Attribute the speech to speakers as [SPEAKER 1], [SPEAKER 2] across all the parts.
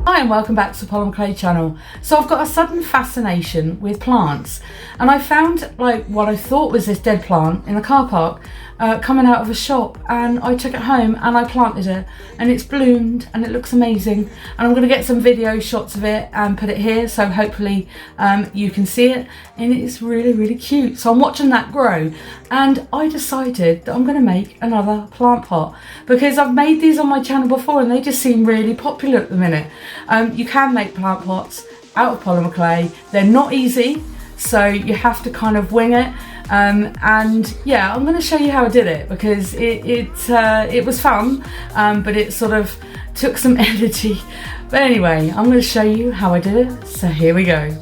[SPEAKER 1] Hi and welcome back to the Polymer Clay channel. So I've got a sudden fascination with plants, and I found like what I thought was this dead plant in the car park coming out of a shop, and I took it home and I planted it and it's bloomed and it looks amazing, and I'm going to get some video shots of it and put it here so hopefully you can see it, and it's really cute. So I'm watching that grow and I decided that I'm going to make another plant pot because I've made these on my channel before and they just seem really popular at the minute. You can make plant pots out of polymer clay. They're not easy, so you have to kind of wing it. And yeah, I'm going to show you how I did it because it was fun, but it sort of took some energy. But anyway, I'm going to show you how I did it. So here we go.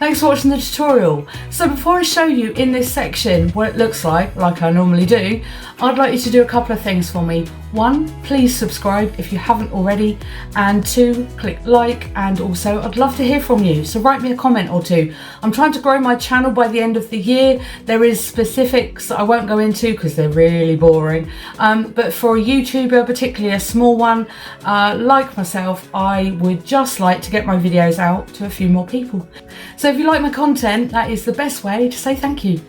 [SPEAKER 1] Thanks for watching the tutorial. So before I show you in this section what it looks like I normally do, I'd like you to do a couple of things for me. One, please subscribe if you haven't already, and two, click like, and also I'd love to hear from you, so write me a comment or two. I'm trying to grow my channel by the end of the year. There is specifics that I won't go into because they're really boring, but for a YouTuber, particularly a small one like myself, I would just like to get my videos out to a few more people. So if you like my content, that is the best way to say thank you.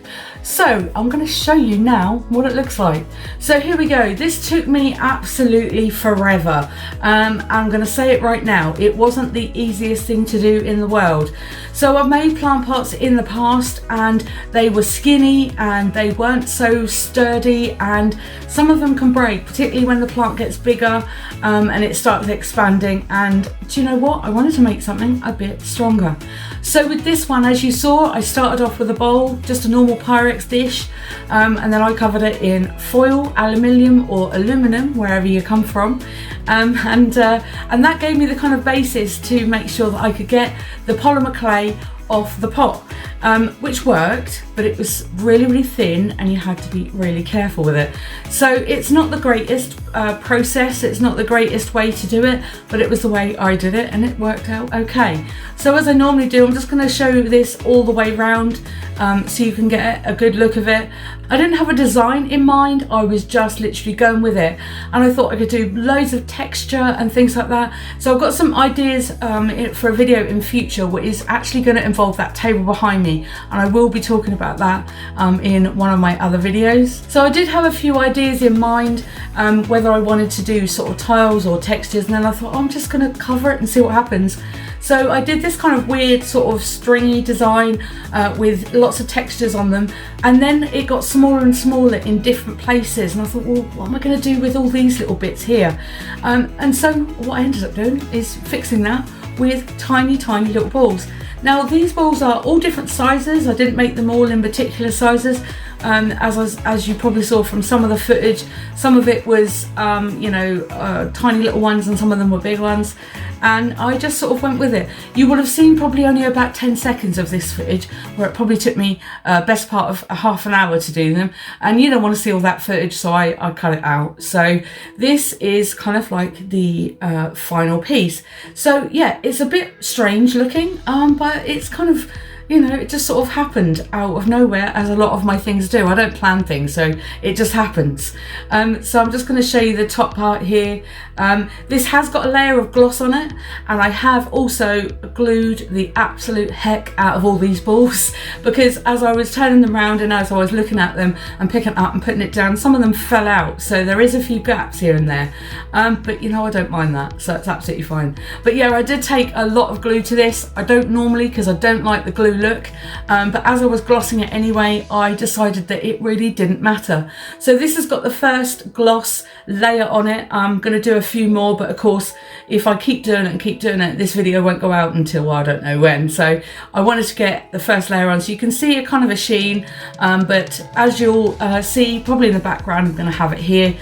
[SPEAKER 1] So I'm going to show you now what it looks like. So here we go. This took me absolutely forever. I'm going to say it right now. It wasn't the easiest thing to do in the world. So I've made plant pots in the past and they were skinny and they weren't so sturdy, and some of them can break, particularly when the plant gets bigger and it starts expanding. And do you know what? I wanted to make something a bit stronger. So with this one, as you saw, I started off with a bowl, just a normal Pyrex dish, and then I covered it in foil, aluminium or aluminum, wherever you come from, and that gave me the kind of basis to make sure that I could get the polymer clay off the pot, which worked, but it was really thin and you had to be really careful with it. So it's not the greatest process, it's not the greatest way to do it, but it was the way I did it and it worked out okay. So as I normally do, I'm just going to show this all the way round so you can get a good look of it. I didn't have a design in mind, I was just literally going with it, and I thought I could do loads of texture and things like that. So I've got some ideas for a video in future what is actually going to involve that table behind me, and I will be talking about that in one of my other videos. So I did have a few ideas in mind whether I wanted to do sort of tiles or textures, and then I thought, oh, I'm just going to cover it and see what happens. So I did this kind of weird sort of stringy design with lots of textures on them, and then it got smaller and smaller in different places, and I thought, well, what am I going to do with all these little bits here? And so what I ended up doing is fixing that with tiny little balls. Now these balls are all different sizes. I didn't make them all in particular sizes. As you probably saw from some of the footage, some of it was tiny little ones and some of them were big ones, and I just sort of went with it. You would have seen probably only about 10 seconds of this footage, where it probably took me best part of a half an hour to do them, and you don't want to see all that footage, so I cut it out. So this is kind of like the final piece. So yeah, it's a bit strange looking, but it's kind of, it just sort of happened out of nowhere, as a lot of my things do. I don't plan things, so it just happens. So I'm just going to show you the top part here. This has got a layer of gloss on it, and I have also glued the absolute heck out of all these balls, because as I was turning them around and as I was looking at them and picking it up and putting it down, some of them fell out, so there is a few gaps here and there, but I don't mind that, so it's absolutely fine. But yeah, I did take a lot of glue to this. I don't normally, because I don't like the glue look, but as I was glossing it anyway, I decided that it really didn't matter. So this has got the first gloss layer on it. I'm going to do a few more, but of course if I keep doing it, this video won't go out until I don't know when. So I wanted to get the first layer on so you can see a kind of a sheen, but as you'll see probably in the background, I'm going to have it here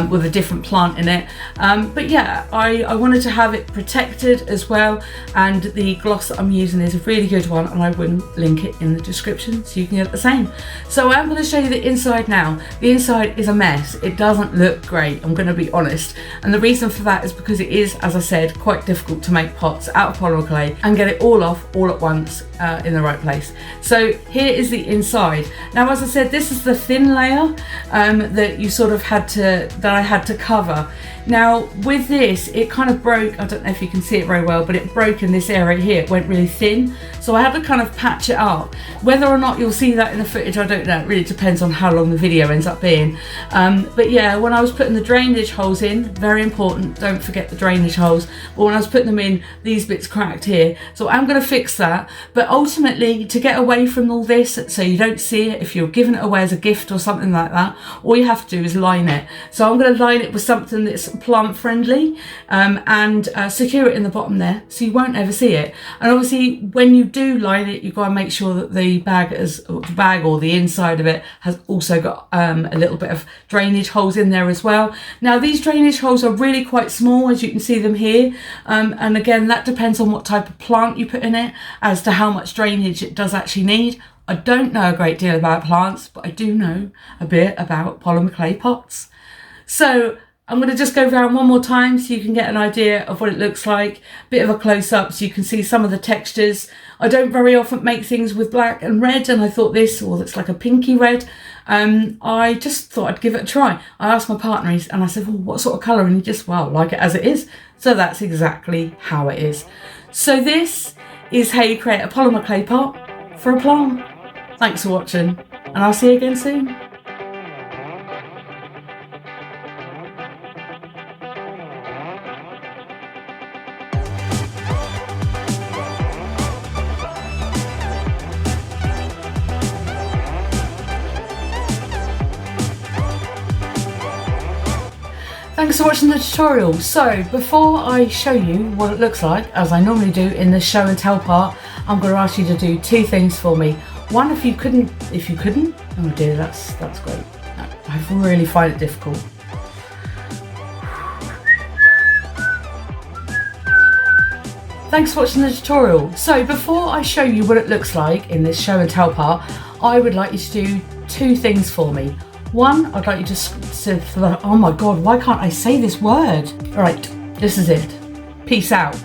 [SPEAKER 1] with a different plant in it, but yeah, I wanted to have it protected as well, and the gloss that I'm using is a really good one, and I will link it in the description so you can get the same. So I'm going to show you the inside now. The inside is a mess. It doesn't look great, I'm going to be honest, and the reason for that is because it is, as I said, quite difficult to make pots out of polymer clay and get it all off all at once in the right place. So here is the inside. Now, as I said, this is the thin layer that you sort of that I had to cover. Now with this, it kind of broke. I don't know if you can see it very well, but it broke in this area here. It went really thin, so I had to kind of patch it up. Whether or not you'll see that in the footage, I don't know. It really depends on how long the video ends up being. But yeah, when I was putting the drainage holes in, very important, don't forget the drainage holes, but when I was putting them in, these bits cracked here, so I'm going to fix that. But ultimately, to get away from all this so you don't see it if you're giving it away as a gift or something like that, all you have to do is line it. So I'm going to line it with something that's plant friendly, and secure it in the bottom there so you won't ever see it. And obviously when you do line it, you've got to make sure that the bag or the inside of it has also got a little bit of drainage holes in there as well. well. Now these drainage holes are really quite small, as you can see them here, and again that depends on what type of plant you put in it as to how much drainage it does actually need. I don't know a great deal about plants, but I do know a bit about polymer clay pots. So I'm going to just go around one more time so you can get an idea of what it looks like. Bit of a close-up so you can see some of the textures. I don't very often make things with black and red, and I thought this looks like a pinky red. I just thought I'd give it a try. I asked my partner and I said, well, what sort of colour? And he just, well, like it as it is. So that's exactly how it is. So this is how you create a polymer clay pot for a plant. Thanks for watching, and I'll see you again soon. Thanks for watching the tutorial. So before I show you what it looks like, as I normally do in the show and tell part, I'm going to ask you to do two things for me. One, if you couldn't, oh dear, that's great. I really find it difficult. Thanks for watching the tutorial. So before I show you what it looks like in this show and tell part, I would like you to do two things for me. One, I'd like you to, oh my God, why can't I say this word? All right, this is it. Peace out.